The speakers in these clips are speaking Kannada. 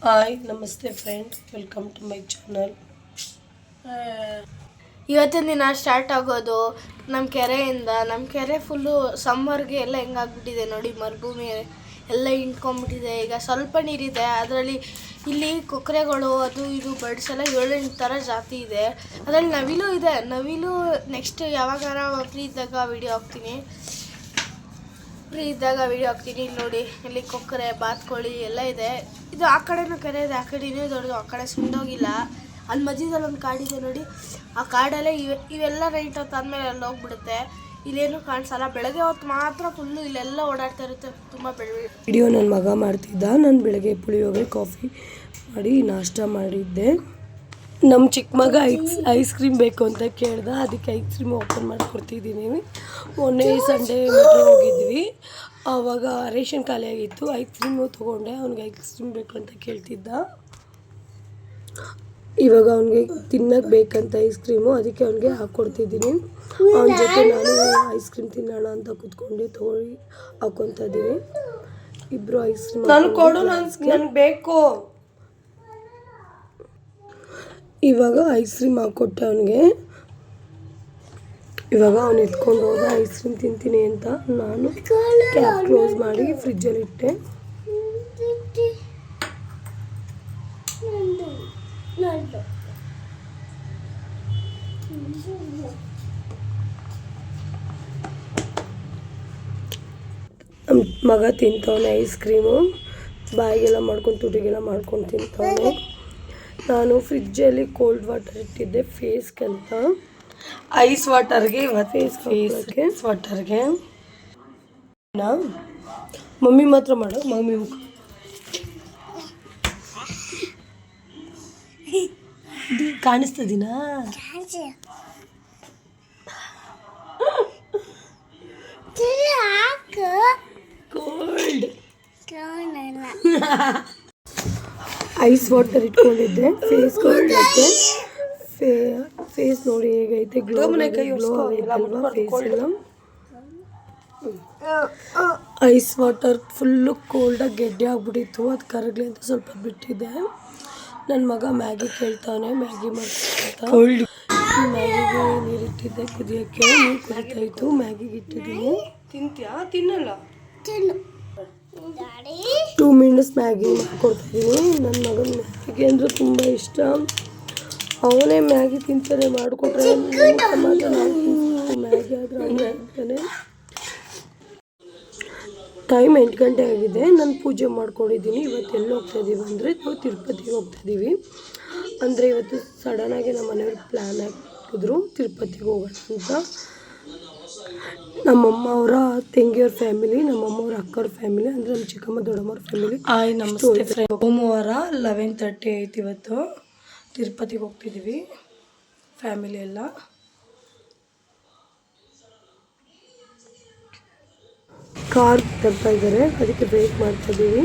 ಹಾಯ್ ನಮಸ್ತೆ friend, welcome to my channel. ಇವತ್ತಿನ ದಿನ ಸ್ಟಾರ್ಟ್ ಆಗೋದು ನಮ್ಮ ಕೆರೆಯಿಂದ. ನಮ್ಮ ಕೆರೆ ಫುಲ್ಲು ಸಮ್ಮರ್ಗೆ ಎಲ್ಲ ಹೆಂಗಾಗ್ಬಿಟ್ಟಿದೆ ನೋಡಿ, ಮರುಭೂಮಿ ಎಲ್ಲ ಇಂಟ್ಕೊಂಡ್ಬಿಟ್ಟಿದೆ. ಈಗ ಸ್ವಲ್ಪ ನೀರಿದೆ, ಅದರಲ್ಲಿ ಇಲ್ಲಿ ಕೊಕ್ಕರೆಗಳು ಅದು ಇದು ಬರ್ಡ್ಸ್ ಎಲ್ಲ 7-8 ಥರ ಜಾತಿ ಇದೆ. ಅದರಲ್ಲಿ ನವಿಲು ಇದೆ. ನವಿಲು ನೆಕ್ಸ್ಟ್ ಯಾವಾಗಾರ ಫ್ರೀ ಇದ್ದಾಗ ವೀಡಿಯೋ ಹಾಕ್ತೀನಿ. ಇಲ್ಲಿ ನೋಡಿ, ಇಲ್ಲಿ ಕೊಕ್ಕರೆ ಬಾತುಕೋಳಿ ಎಲ್ಲ ಇದೆ. ಇದು ಆ ಕಡೆನೂ ಕೆರೆ ಇದೆ, ಆ ಕಡೆನೇ ದೊಡ್ಡದು, ಆ ಕಡೆ ಸುಂದೋಗಿಲ್ಲ. ಅಲ್ಲಿ ಮಧ್ಯದಲ್ಲಿ ಒಂದು ಕಾಡಿದೆ ನೋಡಿ, ಆ ಕಾಡಲ್ಲೇ ಇವೆಲ್ಲ ರೈಟ್ ಹೊತ್ತಾದ್ಮೇಲೆ ಎಲ್ಲ ಹೋಗ್ಬಿಡುತ್ತೆ. ಇಲ್ಲೇನು ಕಾಣಿಸಲ್ಲ, ಬೆಳಗ್ಗೆ ಹೊತ್ತು ಮಾತ್ರ ಫುಲ್ಲು ಇಲ್ಲೆಲ್ಲ ಓಡಾಡ್ತಾ ಇರುತ್ತೆ. ತುಂಬ ವಿಡಿಯೋ ನನ್ನ ಮಗ ಮಾಡ್ತಿದ್ದ. ನಾನು ಬೆಳಗ್ಗೆ ಪುಳಿಯೋಗರೆ ಕಾಫಿ ಮಾಡಿ ನಾಷ್ಟ ಮಾಡಿದ್ದೆ. ನಮ್ಮ ಚಿಕ್ಕ ಮಗ ಐಸ್ ಕ್ರೀಮ್ ಬೇಕು ಅಂತ ಕೇಳ್ದ, ಅದಕ್ಕೆ ಐಸ್ ಕ್ರೀಮ್ ಓಪನ್ ಮಾಡಿ ಕೊಡ್ತಿದ್ದೀನಿ. ಮೊನ್ನೆ ಸಂಡೇ ಮೆಟ್ರೋ ಹೋಗಿದ್ವಿ, ಆವಾಗ ರೇಷನ್ ಖಾಲಿ ಆಗಿತ್ತು. ಐಸ್ ಕ್ರೀಮು ತೊಗೊಂಡೆ. ಅವ್ನಿಗೆ ಐಸ್ ಕ್ರೀಮ್ ಬೇಕು ಅಂತ ಕೇಳ್ತಿದ್ದ. ಇವಾಗ ಅವ್ನಿಗೆ ತಿನ್ನಕ್ಕೆ ಬೇಕಂತ ಐಸ್ ಕ್ರೀಮು, ಅದಕ್ಕೆ ಅವ್ನಿಗೆ ಹಾಕ್ಕೊಡ್ತಿದ್ದೀನಿ. ಅವನ ಜೊತೆ ನಾನು ಐಸ್ ಕ್ರೀಮ್ ತಿನ್ನೋಣ ಅಂತ ಕೂತ್ಕೊಂಡು ತೊಗೊಳ್ಳಿ ಹಾಕ್ಕೊತಾ ಇದ್ದೀನಿ. ಇಬ್ಬರು ಐಸ್ ಕ್ರೀಮ್ ನನಗೆ ಬೇಕು. ಇವಾಗ ಐಸ್ ಕ್ರೀಮ್ ಹಾಕ್ಕೊಟ್ಟೆ ಅವನಿಗೆ. ಇವಾಗ ಅವ್ನು ಎತ್ಕೊಂಡು ಹೋದ ಐಸ್ ಕ್ರೀಮ್ ತಿಂತೀನಿ ಅಂತ. ನಾನು ಕ್ಯಾಪ್ ಕ್ಲೋಸ್ ಮಾಡಿ ಫ್ರಿಜ್ಜಲ್ಲಿ ಇಟ್ಟೆ. ನಮ್ಮ ಮಗ ತಿಂತವನೆ ಐಸ್ ಕ್ರೀಮು. ಬಾಯಿಗೆಲ್ಲ ಮಾಡ್ಕೊಂಡು ತುಟಿಗೆಲ್ಲ ಮಾಡ್ಕೊಂಡು ತಿಂತವನೆ. ನಾನು ಫ್ರಿಜ್ಜಲ್ಲಿ ಕೋಲ್ಡ್ ವಾಟರ್ ಇಟ್ಟಿದ್ದೆ ಫೇಸ್ಗೆ ಅಂತ. ಐಸ್ ವಾಟರ್ಗೆ ಇವತ್ತು ಫೇಸ್ ವಾಟರ್ಗೆ ಮಮ್ಮಿ ಮಾತ್ರ ಮಾಡು. ಮಮ್ಮಿ ಕಾಣಿಸ್ತದಿನಾ? ಕೋಲ್ಡ್ ಐಸ್ ವಾಟರ್ ಇಟ್ಕೊಂಡಿದ್ದೆ ಫೇಸ್ ಕೊಡೋಕ್ಕೆ. ಫೇಸ್ ನೋಡಿ ಹೇಗೈತೆ, ಗ್ಲೋ ಆಗೈತಲ್ವಾ ಫೇಸ್ ಎಲ್ಲ. ಐಸ್ ವಾಟರ್ ಫುಲ್ಲು ಕೋಲ್ಡಾಗಿ ಗೆಡ್ಡೆ ಆಗ್ಬಿಟ್ಟಿತ್ತು, ಅದು ಕರಗಲಿ ಅಂತ ಸ್ವಲ್ಪ ಬಿಟ್ಟಿದ್ದೆ. ನನ್ನ ಮಗ ಮ್ಯಾಗಿ ಕೇಳ್ತಾನೆ, ಮ್ಯಾಗಿ ಮಾಡ್ತಾ. ಮ್ಯಾಗಿಗೆ ನೀರಿಟ್ಟಿದ್ದೆ ಕುದಿಯೋಕ್ಕೆ, ನೀರು ಕುದಿತಾ ಇತ್ತು. ಮ್ಯಾಗಿಗೆ ಇಟ್ಟಿದ್ದೀನಿ. ತಿಂತೀಯಾ? ತಿನ್ನಲ್ಲ. 2 ಮಿನಿಟ್ಸ್ ಮ್ಯಾಗಿ ಮಾಡ್ಕೊಡ್ತಾಯಿದ್ದೀನಿ. ನನ್ನ ಮಗನ ಮ್ಯಾಗಿ ಅಂದರೆ ತುಂಬ ಇಷ್ಟ. ಅವನೇ ಮ್ಯಾಗಿ ತಿಂತಾನೆ, ಮಾಡಿಕೊಟ್ರೆ ಮ್ಯಾಗಿ ಆದರೆ ಅವನೇ ಆಗ್ತಾನೆ. ಟೈಮ್ 8 ಗಂಟೆ ಆಗಿದೆ. ನಾನು ಪೂಜೆ ಮಾಡ್ಕೊಂಡಿದ್ದೀನಿ. ಇವತ್ತು ಎಲ್ಲಿ ಹೋಗ್ತಾಯಿದ್ದೀವಿ ಅಂದರೆ ನಾವು ತಿರುಪತಿಗೆ ಹೋಗ್ತಾಯಿದ್ದೀವಿ. ಅಂದರೆ ಇವತ್ತು ಸಡನ್ನಾಗಿ ನಮ್ಮ ಮನೆಯವ್ರು ಪ್ಲ್ಯಾನ್ ಹಾಕಿದ್ರು ತಿರುಪತಿಗೆ ಹೋಗೋಣ ಅಂತ. ನಮ್ಮಮ್ಮ ಅವರ ತಂಗಿಯವ್ರ ಫ್ಯಾಮಿಲಿ, ನಮ್ಮಮ್ಮವ್ರ ಅಕ್ಕವ್ರ ಫ್ಯಾಮಿಲಿ, ಅಂದರೆ ನಮ್ಮ ಚಿಕ್ಕಮ್ಮ ದೊಡ್ಡಮ್ಮವ್ರ ಫ್ಯಾಮಿಲಿ. ನಮಸ್ತೆ ಫ್ರೆಂಡ್. ಸೋಮವಾರ 11:30 ಆಯ್ತು. ಇವತ್ತು ತಿರುಪತಿಗೆ ಹೋಗ್ತಿದ್ದೀವಿ ಫ್ಯಾಮಿಲಿ ಎಲ್ಲ. ಕಾರ್ ತರ್ತಾ ಇದ್ದಾರೆ, ಅದಕ್ಕೆ ವೇಟ್ ಮಾಡ್ತಾ ಇದ್ದೀವಿ.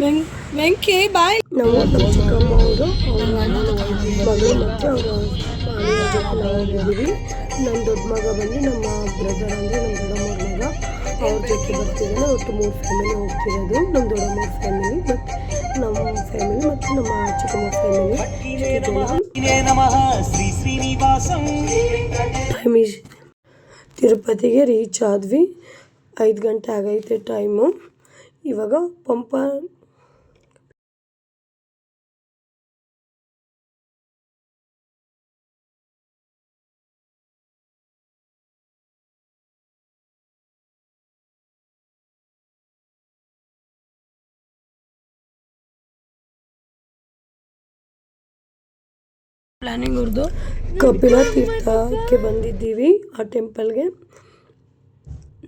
ನಾವು ನಮ್ಮ ಚಿಕ್ಕಮ್ಮ ಅವರು ಮಗಳು ಮತ್ತು ಅವರ ಜೊತೆ ಹೋಗಿದ್ದೀವಿ. ನಮ್ಮ ದೊಡ್ಡ ಮಗ ಬಂದು ನಮ್ಮ ಬ್ರದರ್ ಅಂದರೆ ನಮ್ಮ ದೊಡ್ಡಮ್ಮವ್ರ ಮಗ, ಅವ್ರ ಜೊತೆ ಬರ್ತಿದ್ದಾನೆ. ಒಟ್ಟು 3 ಫ್ಯಾಮಿಲಿ ಹೋಗ್ತಿರೋದು. ನಮ್ಮ ದೊಡ್ಡಮ್ಮವ್ರ ಫ್ಯಾಮಿಲಿ ಮತ್ತು ನಮ್ಮ ಫ್ಯಾಮಿಲಿ ಮತ್ತು ನಮ್ಮ ಚಿಕ್ಕಮ್ಮ ಫ್ಯಾಮಿಲಿ. ತಿರುಪತಿಗೆ ರೀಚ್ ಆದ್ವಿ. 5 ಗಂಟೆ ಆಗೈತೆ ಟೈಮು. ಇವಾಗ ಪಂಪ ಪ್ಲ್ಯಾನಿಂಗ್ ಅವ್ರದ್ದು ಕಪಿಲ ತೀರ್ಥಕ್ಕೆ ಬಂದಿದ್ದೀವಿ. ಆ ಟೆಂಪಲ್ಗೆ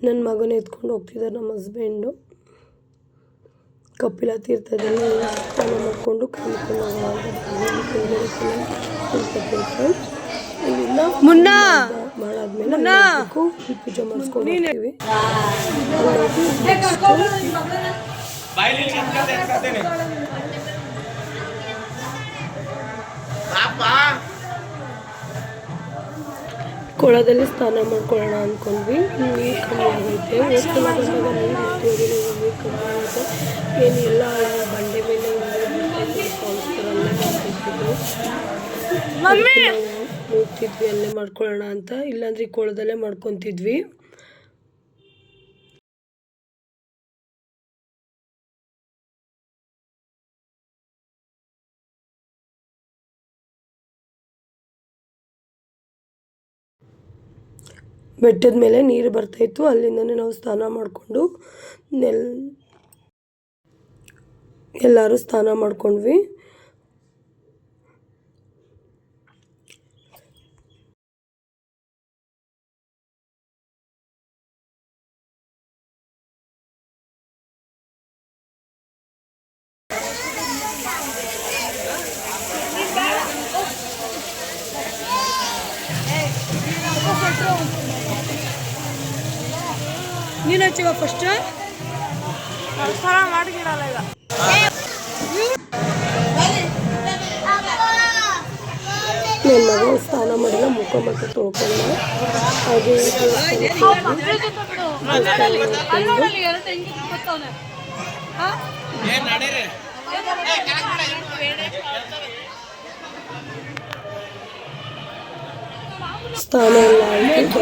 ನನ್ನ ಮಗನ ಎತ್ಕೊಂಡು ಹೋಗ್ತಿದ್ದಾರೆ ನಮ್ಮ ಹಸ್ಬೆಂಡು. ಕಪಿಲ ತೀರ್ಥದಲ್ಲಿ ಸ್ನಾನ ಮಾಡಿಕೊಂಡು ಕಲಿಕೊಂಡು ಮಾಡಾದ್ಮೇಲೆ ಪೂಜೆ ಮಾಡಿಸ್ಕೊಂಡು ಹೋಗ್ತೀವಿ. ಕೊಳದಲ್ಲಿ ಸ್ನಾನ ಮಾಡ್ಕೊಳ್ಳೋಣ ಅಂದ್ಕೊಂಡ್ವಿ. ನೀರು ಕಮ್ಮಿ ಆಗೈತೆ. ಎಷ್ಟು ಬಂದಾಗ ನೀರು ಇತ್ತು, ನೀರು ಕಮ್ಮಿ ಆಗುತ್ತೆ. ಏನಿಲ್ಲ ಬಂಡೆ ಮೇಲೆ ಕಾಣಿಸ್ತಾರೆ. ಹೋಗ್ತಿದ್ವಿ ಅಲ್ಲೇ ಮಾಡ್ಕೊಳ್ಳೋಣ ಅಂತ, ಇಲ್ಲಾಂದ್ರೆ ಈ ಕೊಳದಲ್ಲೇ ಮಾಡ್ಕೊತಿದ್ವಿ. ಬೆಟ್ಟದ ಮೇಲೆ ನೀರು ಬರ್ತಾಯಿತ್ತು, ಅಲ್ಲಿಂದನೇ ನಾವು ಸ್ನಾನ ಮಾಡಿಕೊಂಡು ಎಲ್ಲರೂ ಸ್ನಾನ ಮಾಡ್ಕೊಂಡ್ವಿ. ನೀನು ಹಚ್ಚಿವ ಫಸ್ಟ್ ಮಾಡಿದ್ದೀರಲ್ಲ ಈಗ. ನನ್ನ ಮಗ ಸ್ನಾನ ಮಾಡಿಲ್ಲ, ಮುಖ ಮತ್ತು ತೊಳ್ಕೊಂಡ. ಹಾಗೆ ಸ್ನಾನ ಎಲ್ಲ ಆಯಿತು.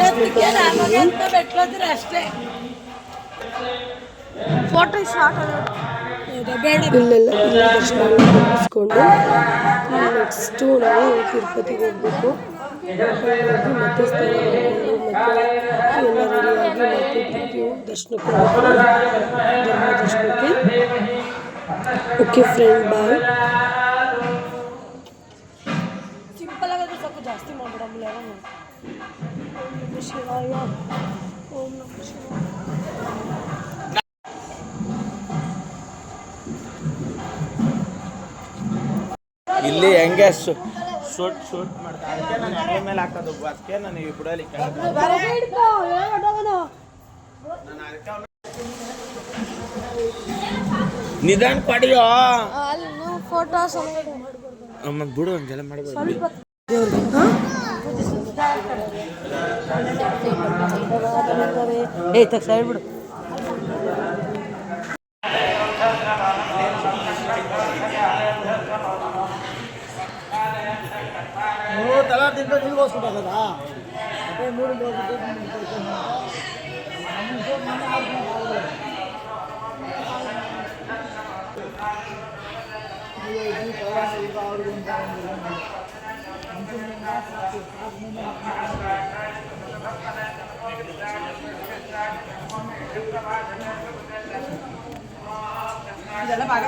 ಅಷ್ಟೇ ಫೋಟೋ ಇಲ್ಲೆಲ್ಲ ದರ್ಶನ ಮುಗಿಸ್ಕೊಂಡು ನೆಕ್ಸ್ಟು ನಾವು ತಿರುಪತಿಗೆ ಹೋಗ್ಬೇಕು. ಹೋಗಿ ಮತ್ತೆ ಸ್ನಾನ ಮಾಡಿಕೊಂಡು ಮತ್ತೆ ಎಲ್ಲ ರೆಡಿಯಾಗಿ ಮತ್ತೆ ದರ್ಶನಕ್ಕೆ ಹೋಗ್ಬೇಕು, ಧರ್ಮ ದರ್ಶನಕ್ಕೆ. ಓಕೆ ಫ್ರೆಂಡ್, ಬಾಯ್. ಸಿಂಪಲ್ ಆಗೋದು ಸ್ವಲ್ಪ ಜಾಸ್ತಿ ಮಾಡ್ಬಿಡಲ್ಲ. ಓಂ ಶಿವಾಯ, ಓಂ ನಮಃ ಶಿವಾಯ. ಇಲ್ಲಿ ಹೆಂಗೆ ಶೂಟ್ ಮಾಡ್ತಾರೆ, ಅದಕ್ಕೆ ನಾನು ಎಣ್ಣೆ ಮೇಲೆ ಹಾಕೋದು, ಅದಕ್ಕೆ ನಾನು ಈ ಬಿಡಲಿ ನಿಧಾನ ಪಡೆಯೋ ಫೋಟೋಸ್ ಬಿಡು ಹಂಗೆಲ್ಲ ಮಾಡ್ಬೋದು. ಬಿಡು. ತಲಾ ತಿಂಗಳು ನೀವು ಹೋಗ್ಬಿಟ್ಟದ ಇದೆಲ್ಲ ಭಾಗ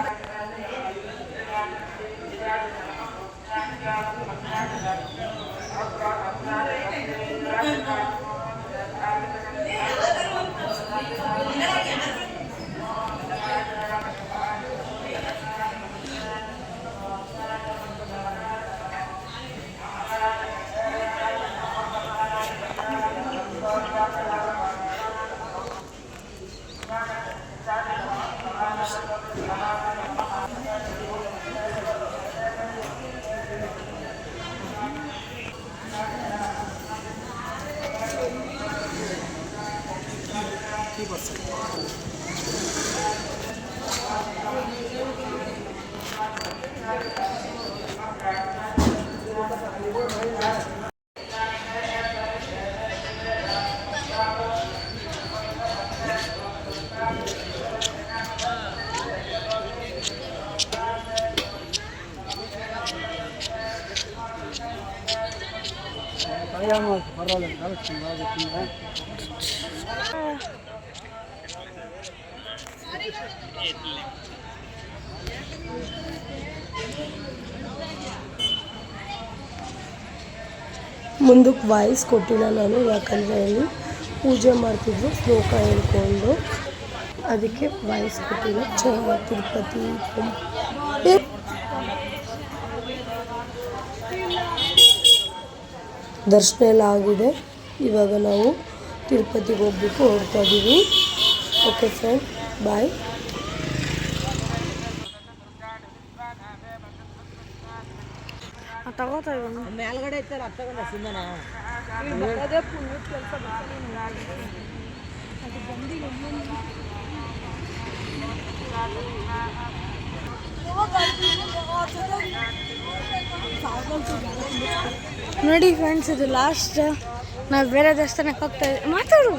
ಮುಂದಕ್ಕೆ ವಾಯ್ಸ್ ಕೊಟ್ಟಿಲ್ಲ ನಾನು, ಯಾಕಂದರೆ ಅಲ್ಲಿ ಪೂಜೆ ಮಾಡ್ತಿದ್ರು ಶ್ಲೋಕ ಹೇಳ್ಕೊಂಡು, ಅದಕ್ಕೆ ವಾಯ್ಸ್ ಕೊಟ್ಟಿಲ್ಲ. ತಿರುಪತಿ ದರ್ಶನ ಎಲ್ಲ ಆಗಿದೆ. ಇವಾಗ ನಾವು ತಿರುಪತಿಗೆ ಹೋಗ್ಬಿಟ್ಟು ಹೊರಡ್ತಾ ಇದ್ದೀವಿ. ಓಕೆ ಫ್ರೆಂಡ್, ಬಾಯ್. ತಗೋತಾ ಇರೋನು ಮೇಲ್ಗಡೆ ಇತ್ತಲ್ಲ ಅದು ತಗೊಂಡ ಸಿಂಧನ ಅದೇ ಪುಣ್ಯದ ಕೆಲಸ ಅದು ಬಂದಿಲ್ಲ. ನೋಡಿ ಫ್ರೆಂಡ್ಸ್, ಇದು ಲಾಸ್ಟ್. ನಾವು ಬೇರೆ ದೇವಸ್ಥಾನಕ್ಕೆ ಹೋಗ್ತಾ ಇದ್ದೀವಿ. ಮಾತಾಡು.